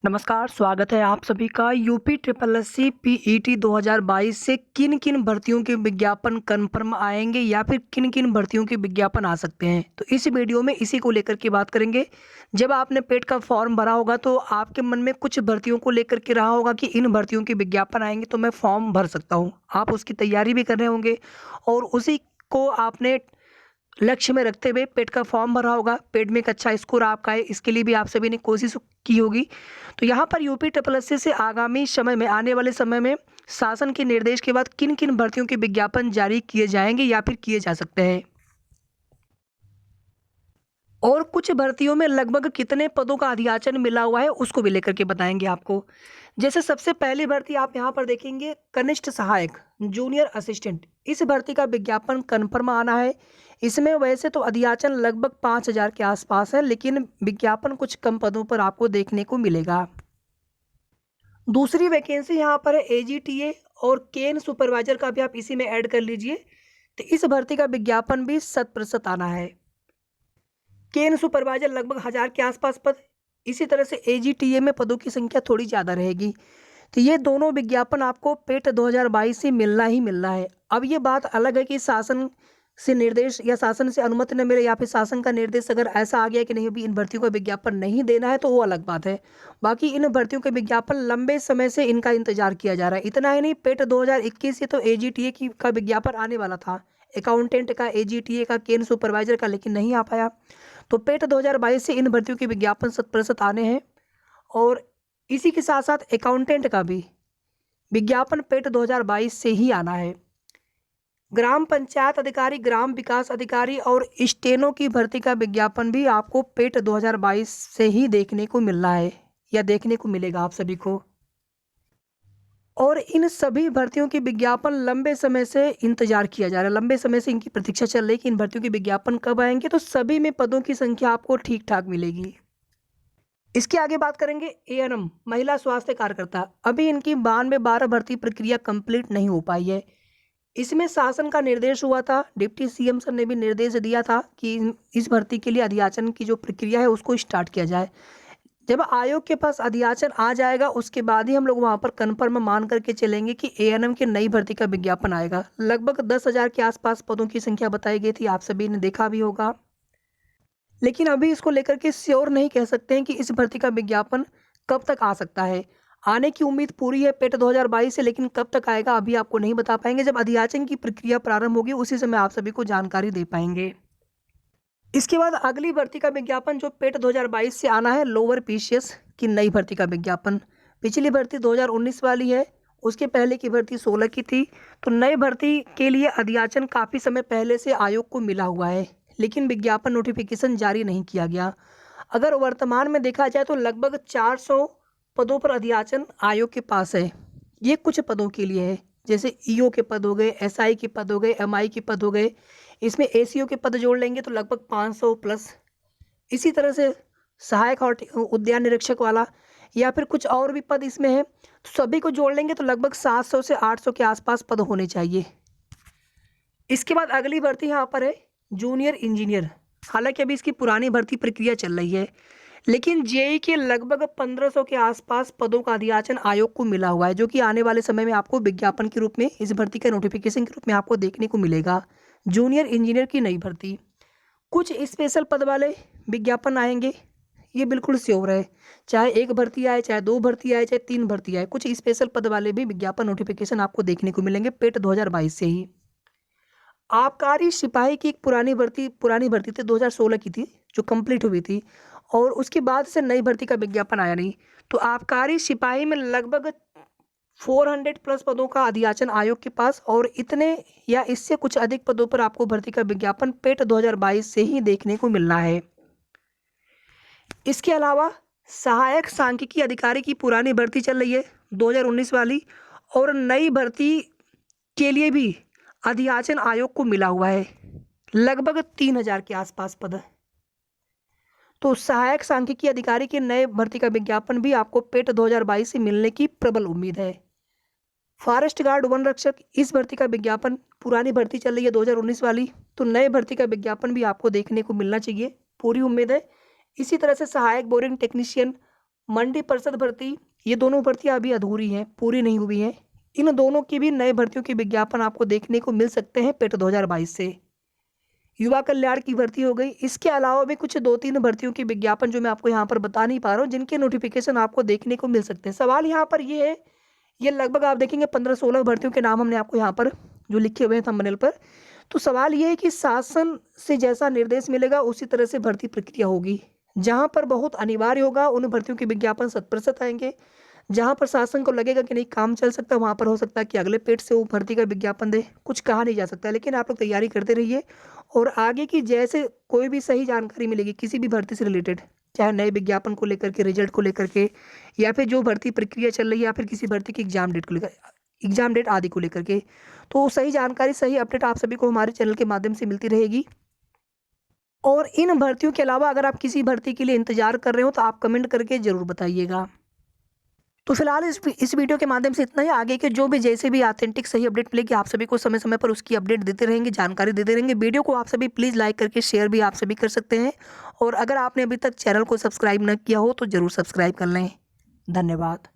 नमस्कार, स्वागत है आप सभी का यूपी ट्रिपल एससी पीईटी 2022 से किन-किन भर्तियों के विज्ञापन कन्फर्म आएँगे या फिर किन-किन भर्तियों के विज्ञापन आ सकते हैं। तो इस वीडियो में इसी को लेकर के बात करेंगे। जब आपने पेट का फॉर्म भरा होगा तो आपके मन में कुछ भर्तियों को लेकर के रहा होगा कि इन भर्तियों के विज्ञापन आएँगे तो मैं फॉर्म भर सकता हूँ। आप उसकी तैयारी भी कर रहे होंगे और उसी को आपने लक्ष्य में रखते हुए पेट का फॉर्म भरा होगा, पेट में एक अच्छा स्कोर आपका है, इसके लिए भी आप सभी ने कोशिश की होगी। तो यहाँ पर यूपी ट्रिपल एससी से आगामी समय में आने वाले समय में शासन के निर्देश के बाद किन-किन भर्तियों के विज्ञापन जारी किए जाएँगे या फिर किए जा सकते हैं। और कुछ भर्तियों में लगभग कितने पदों का अधियाचन मिला हुआ है, उसको भी लेकर के बताएँगे आपको। जैसे सबसे पहली भर्ती आप यहाँ पर देखेंगे कनिष्ठ सहायक, जूनियर असिस्टेंट। इस भर्ती का विज्ञापन कन्फर्म आना है। इसमें वैसे तो अधियाचन लगभग 5000 के आसपास है, लेकिन विज्ञापन कुछ कम पदों पर आपको देखने को मिलेगा। दूसरी वैकेंसी यहाँ पर है एजीटीए और केन सुपरवाइजर का भी आप इसी में ऐड कर लीजिए। तो इस भर्ती का विज्ञापन भी 100% आना है। केन सुपरवाइजर लगभग 1000 के आसपास पद। इसी तरह से एजीटीए में पदों की संख्या थोड़ी ज़्यादा रहेगी। तो ये दोनों विज्ञापन आपको पेट 2022 से मिलना ही मिलना है। अब ये बात अलग है कि शासन से निर्देश या शासन से अनुमति न मिले या फिर शासन का निर्देश अगर ऐसा आ गया कि नहीं अभी इन भर्तियों का विज्ञापन नहीं देना है तो वो अलग बात है। बाकी इन भर्तियों के विज्ञापन लंबे समय से इनका इंतजार किया जा रहा है। इतना ही नहीं, पेट 2021 से तो एजीटीए की का विज्ञापन आने वाला था, अकाउंटेंट का, एजीटीए का, केन सुपरवाइजर का, लेकिन नहीं आ पाया। तो पेट 2022 से इन भर्तियों के विज्ञापन 100% आने हैं। और इसी के साथ साथ अकाउंटेंट का भी विज्ञापन पेट 2022 से ही आना है। ग्राम पंचायत अधिकारी, ग्राम विकास अधिकारी और स्टेनो की भर्ती का विज्ञापन भी आपको पेट 2022 से ही देखने को मिल रहा है या देखने को मिलेगा आप सभी को। और इन सभी भर्तियों के विज्ञापन लंबे समय से इंतजार किया जा रहा है, लंबे समय से इनकी प्रतीक्षा चल रही है कि इन भर्तियों के विज्ञापन कब आएंगे। तो सभी में पदों की संख्या आपको ठीक ठाक मिलेगी। इसके आगे बात करेंगे एएनएम, महिला स्वास्थ्य कार्यकर्ता। अभी इनकी 92-12 भर्ती प्रक्रिया कंप्लीट नहीं हो पाई है। इसमें शासन का निर्देश हुआ था, डिप्टी सीएम सर ने भी निर्देश दिया था कि इस भर्ती के लिए अधियाचन की जो प्रक्रिया है उसको स्टार्ट किया जाए। जब आयोग के पास अधियाचन आ जाएगा उसके बाद ही हम लोग वहाँ पर कन्फर्म मान करके चलेंगे कि एएनएम की नई भर्ती का विज्ञापन आएगा। लगभग 10,000 के आसपास पदों की संख्या बताई गई थी, आप सभी ने देखा भी होगा। लेकिन अभी इसको लेकर के श्योर नहीं कह सकते हैं कि इस भर्ती का विज्ञापन कब तक आ सकता है। आने की उम्मीद पूरी है पेट 2022 से, लेकिन कब तक आएगा अभी आपको नहीं बता पाएंगे। जब अधियाचन की प्रक्रिया प्रारंभ होगी उसी समय आप सभी को जानकारी दे पाएंगे। इसके बाद अगली भर्ती का विज्ञापन जो पेट 2022 से आना है, लोअर पीसीएस की नई भर्ती का विज्ञापन। पिछली भर्ती 2019 वाली है, उसके पहले की भर्ती 16 की थी। तो नई भर्ती के लिए अधियाचन काफ़ी समय पहले से आयोग को मिला हुआ है, लेकिन विज्ञापन नोटिफिकेशन जारी नहीं किया गया। अगर वर्तमान में देखा जाए तो लगभग 400 पदों पर अधियाचन आयोग के पास है। ये कुछ पदों के लिए है, जैसे ईओ के पद हो गए, एसआई के पद हो गए, एमआई के पद हो गए। इसमें एसीओ के पद जोड़ लेंगे तो लगभग 500 प्लस। इसी तरह से सहायक उद्यान निरीक्षक वाला या फिर कुछ और भी पद इसमें है, तो सभी को जोड़ लेंगे तो लगभग 700 से 800 के आसपास पद होने चाहिए। इसके बाद अगली भर्ती यहाँ पर है जूनियर इंजीनियर। हालांकि अभी इसकी पुरानी भर्ती प्रक्रिया चल रही है, लेकिन जेई के लगभग 1500 के आसपास पदों का अधियाचन आयोग को मिला हुआ है, जो कि आने वाले समय में आपको विज्ञापन के रूप में इस भर्ती के नोटिफिकेशन के रूप में आपको देखने को मिलेगा। जूनियर इंजीनियर की नई भर्ती, कुछ स्पेशल पद वाले विज्ञापन आएंगे, ये बिल्कुल श्योर है। चाहे एक भर्ती आए, चाहे 2 भर्ती आए, चाहे 3 भर्ती आए, कुछ स्पेशल पद वाले भी विज्ञापन नोटिफिकेशन आपको देखने को मिलेंगे पेट 2022 से ही। आबकारी सिपाही की एक पुरानी भर्ती थी, 2016 की थी, जो कंप्लीट हुई थी और उसके बाद से नई भर्ती का विज्ञापन आया नहीं। तो आबकारी सिपाही में लगभग 400 प्लस पदों का अधियाचन आयोग के पास, और इतने या इससे कुछ अधिक पदों पर आपको भर्ती का विज्ञापन पेट 2022 से ही देखने को मिलना है। इसके अलावा सहायक सांख्यिकी अधिकारी की पुरानी भर्ती चल रही है 2019 वाली, और नई भर्ती के लिए भी अधियाचन आयोग को मिला हुआ है, लगभग 3000 के आसपास पद। तो सहायक सांख्यिकी अधिकारी के नए भर्ती का विज्ञापन भी आपको पेट 2022 से मिलने की प्रबल उम्मीद है। फॉरेस्ट गार्ड, वन रक्षक, इस भर्ती का विज्ञापन, पुरानी भर्ती चल रही है 2019 वाली, तो नए भर्ती का विज्ञापन भी आपको देखने को मिलना चाहिए, पूरी उम्मीद है। इसी तरह से सहायक बोरिंग टेक्नीशियन मंडी परिषद भर्ती, ये दोनों भर्तियां अभी अधूरी हैं, पूरी नहीं हुई हैं। इन दोनों की भी नए भर्तियों के विज्ञापन आपको देखने को मिल सकते हैं पेट 2022 से। युवा कल्याण की भर्ती हो गई। इसके अलावा भी कुछ 2-3 भर्तियों के विज्ञापन जो मैं आपको यहाँ पर बता नहीं पा रहा हूँ, जिनके नोटिफिकेशन आपको देखने को मिल सकते हैं। सवाल यहाँ पर ये है, ये लगभग आप देखेंगे 15-16 भर्तियों के नाम हमने आपको यहाँ पर जो लिखे हुए हैं थंबनेल पर। तो सवाल ये है कि शासन से जैसा निर्देश मिलेगा उसी तरह से भर्ती प्रक्रिया होगी। जहाँ पर बहुत अनिवार्य होगा उन भर्तियों के विज्ञापन 100% आएंगे। जहाँ पर शासन को लगेगा कि नहीं काम चल सकता, वहाँ पर हो सकता है कि अगले पेट से वो भर्ती का विज्ञापन दे। कुछ कहा नहीं जा सकता, लेकिन आप लोग तैयारी करते रहिए और आगे की जैसे कोई भी सही जानकारी मिलेगी किसी भी भर्ती से रिलेटेड, चाहे नए विज्ञापन को लेकर के, रिजल्ट को लेकर के, या फिर जो भर्ती प्रक्रिया चल रही है, या फिर किसी भर्ती की एग्जाम डेट को लेकर, एग्जाम डेट आदि को लेकर के, तो सही जानकारी, सही अपडेट आप सभी को हमारे चैनल के माध्यम से मिलती रहेगी। और इन भर्तियों के अलावा अगर आप किसी भर्ती के लिए इंतजार कर रहे हो तो आप कमेंट करके ज़रूर बताइएगा। तो फिलहाल इस वीडियो के माध्यम से इतना ही। आगे के जो भी जैसे भी ऑथेंटिक सही अपडेट मिलेगी आप सभी को समय समय पर उसकी अपडेट देते रहेंगे, जानकारी देते रहेंगे। वीडियो को आप सभी प्लीज़ लाइक करके शेयर भी आप सभी कर सकते हैं। और अगर आपने अभी तक चैनल को सब्सक्राइब न किया हो तो ज़रूर सब्सक्राइब कर लें। धन्यवाद।